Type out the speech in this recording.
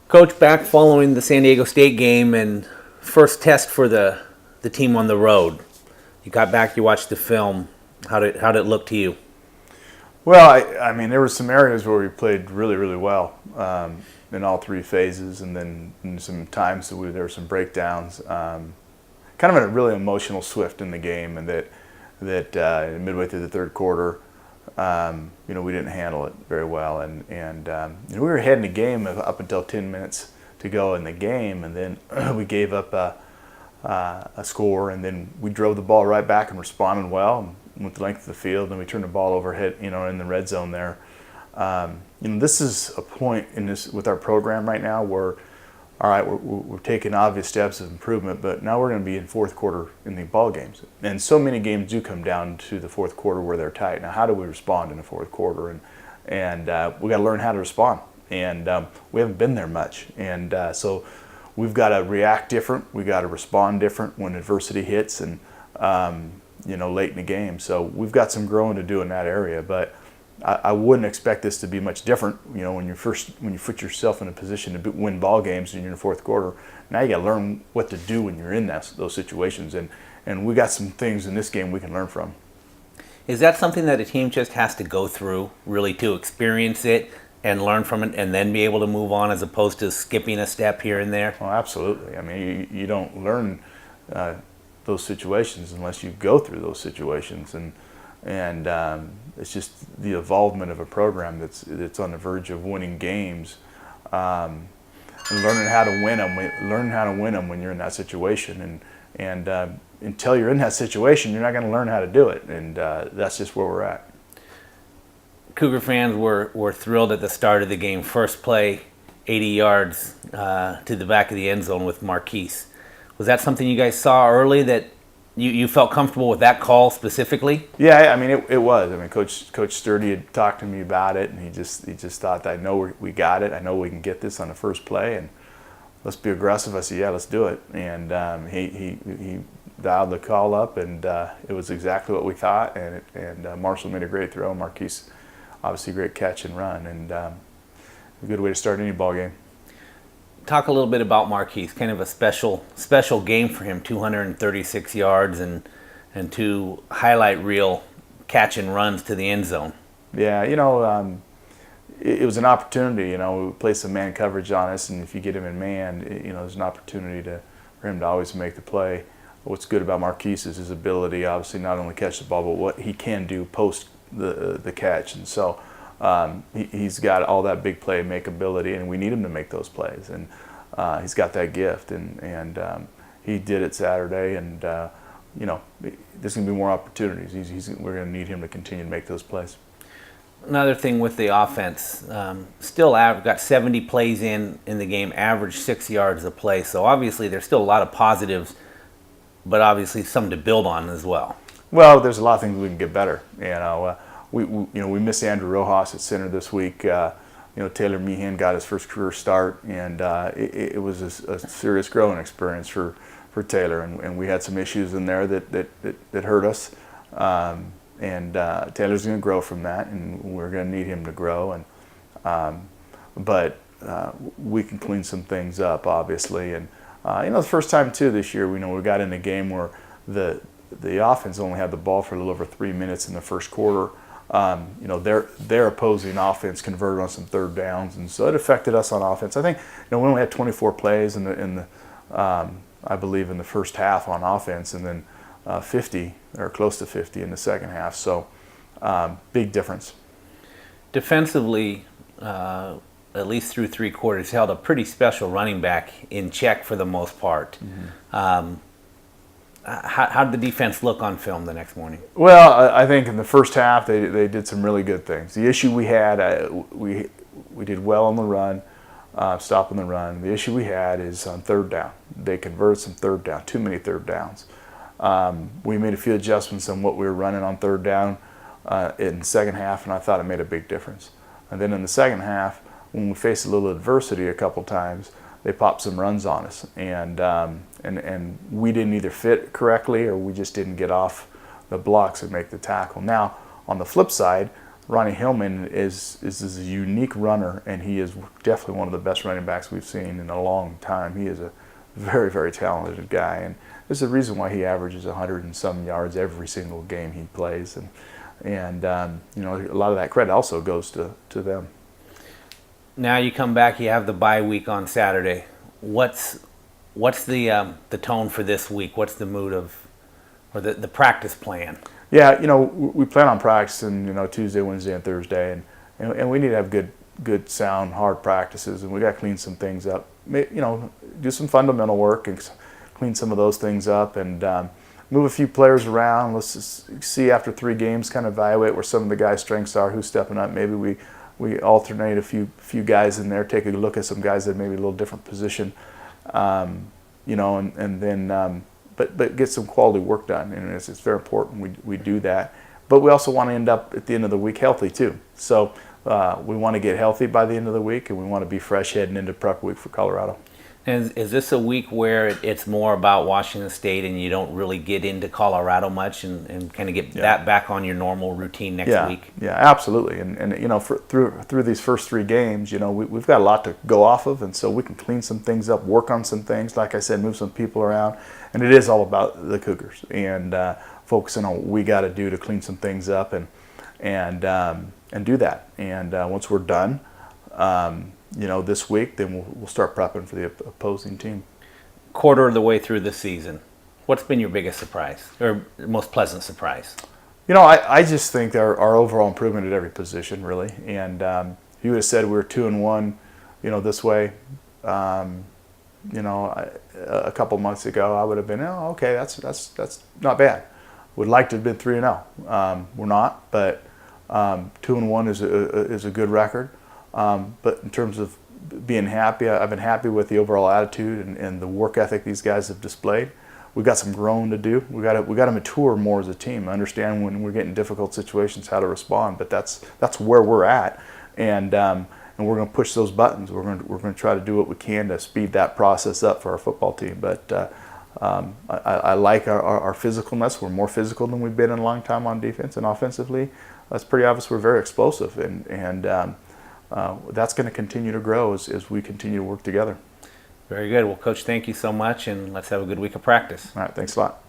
Coach, back following the San Diego State game and first test for the team on the road. You got back, you watched the film. How did it look to you? Well, I mean, there were some areas where we played really, really well in all three phases, and then in some times there were some breakdowns. Kind of a really emotional shift in the game, and that midway through the third quarter, we didn't handle it very well, and we were ahead in the game up until 10 minutes to go in the game, and then we gave up a score, and then we drove the ball right back and responded well with the length of the field, and we turned the ball over, hit in the red zone there. This is a point with our program right now where, all right, we're taking obvious steps of improvement, but now we're going to be in fourth quarter in the ball games, and so many games do come down to the fourth quarter where they're tight. Now, how do we respond in the fourth quarter? And we got to learn how to respond, and we haven't been there much, and so we've got to react different. We got to respond different when adversity hits, and late in the game. So we've got some growing to do in that area, but I wouldn't expect this to be much different. When you put yourself in a position to win ball games and you're in the fourth quarter, now you got to learn what to do when you're in those situations, and we got some things in this game we can learn from. Is that something that a team just has to go through, really, to experience it and learn from it, and then be able to move on, as opposed to skipping a step here and there? Well, absolutely. I mean, you don't learn those situations unless you go through those situations, and it's just the evolvement of a program that's on the verge of winning games, and learning how to win them when you're in that situation, and until you're in that situation, you're not going to learn how to do it, and that's just where we're at. Cougar fans were thrilled at the start of the game. First play, 80 yards to the back of the end zone with Marquise. Was that something you guys saw early, that you felt comfortable with that call specifically? Yeah, I mean, it was. I mean, Coach Sturdy had talked to me about it, and he just thought that I know we got it. I know we can get this on the first play, and let's be aggressive. I said, yeah, let's do it. And he dialed the call up, and it was exactly what we thought. And Marshall made a great throw. Marquise, obviously, great catch and run, and a good way to start any ball game. Talk a little bit about Marquise. Kind of a special game for him. 236 yards and two highlight reel catch and runs to the end zone. Yeah, it was an opportunity. We placed some man coverage on us, and if you get him in man, there's an opportunity for him to always make the play. What's good about Marquise is his ability, obviously, not only catch the ball, but what he can do post the catch, and so he's got all that big play make ability, and we need him to make those plays, and he's got that gift, and he did it Saturday, and there's going to be more opportunities. We're going to need him to continue to make those plays. Another thing with the offense, still got 70 plays in the game, average 6 yards a play, so obviously there's still a lot of positives, but obviously something to build on as well. Well, there's a lot of things we can get better. We missed Andrew Rojas at center this week. Taylor Meehan got his first career start, and it was a serious growing experience for Taylor, and we had some issues in there that hurt us. Taylor's going to grow from that, and we're going to need him to grow. But we can clean some things up, obviously. And the first time too this year, we got in a game where the offense only had the ball for a little over 3 minutes in the first quarter. Their opposing offense converted on some third downs, and so it affected us on offense. I think we only had 24 plays I believe in the first half on offense, and then 50 or close to 50 in the second half. So big difference. Defensively, at least through three quarters, held a pretty special running back in check for the most part. Mm-hmm. How did the defense look on film the next morning? Well, I think in the first half they did some really good things. The issue we had, we did well on the run, stopping the run. The issue we had is on third down. They converted some third down, too many third downs. We made a few adjustments on what we were running on third down in the second half, and I thought it made a big difference. And then in the second half, when we faced a little adversity a couple times, they popped some runs on us, and we didn't either fit correctly or we just didn't get off the blocks and make the tackle. Now, on the flip side, Ronnie Hillman is a unique runner, and he is definitely one of the best running backs we've seen in a long time. He is a very, very talented guy, and there's a reason why he averages 100 and some yards every single game he plays, and you know, a lot of that credit also goes to them. Now you come back, you have the bye week on Saturday. What's the tone for this week? What's the mood of, or the practice plan? Yeah, you know, we plan on practicing, you know, Tuesday, Wednesday, and Thursday, and we need to have good, sound, hard practices, and we got to clean some things up. You know, do some fundamental work and clean some of those things up, and move a few players around. Let's just see after 3 games, kind of evaluate where some of the guys' strengths are, who's stepping up. Maybe we alternate a few guys in there, take a look at some guys that maybe a little different position, you know, and then. But get some quality work done, and it's very important we do that. But we also want to end up at the end of the week healthy too. So we want to get healthy by the end of the week, and we want to be fresh heading into prep week for Colorado. And is this a week where it's more about Washington State and you don't really get into Colorado much and kind of get that back on your normal routine next week? Yeah, absolutely. And you know, through these first 3 games, you know, we've got a lot to go off of, and so we can clean some things up, work on some things, like I said, move some people around. And it is all about the Cougars and focusing on what we got to do to clean some things up and do that. And once we're done, you know, this week, then we'll start prepping for the opposing team. Quarter of the way through the season, what's been your biggest surprise or most pleasant surprise? You know, I just think our overall improvement at every position, really. And if you would have said we were 2-1, you know, this way, you know, a couple months ago, I would have been, oh, okay, that's not bad. Would like to have been 3-0. We're not, but 2-1 is a good record. But in terms of being happy, I've been happy with the overall attitude and the work ethic these guys have displayed. We've got some growing to do. We got to mature more as a team. Understand when we're getting difficult situations how to respond. But that's where we're at, and we're going to push those buttons. We're going to try to do what we can to speed that process up for our football team. But I like our physicalness. We're more physical than we've been in a long time on defense, and offensively, that's pretty obvious. We're very explosive, and that's going to continue to grow as we continue to work together. Very good. Well, Coach, thank you so much, and let's have a good week of practice. All right, thanks a lot.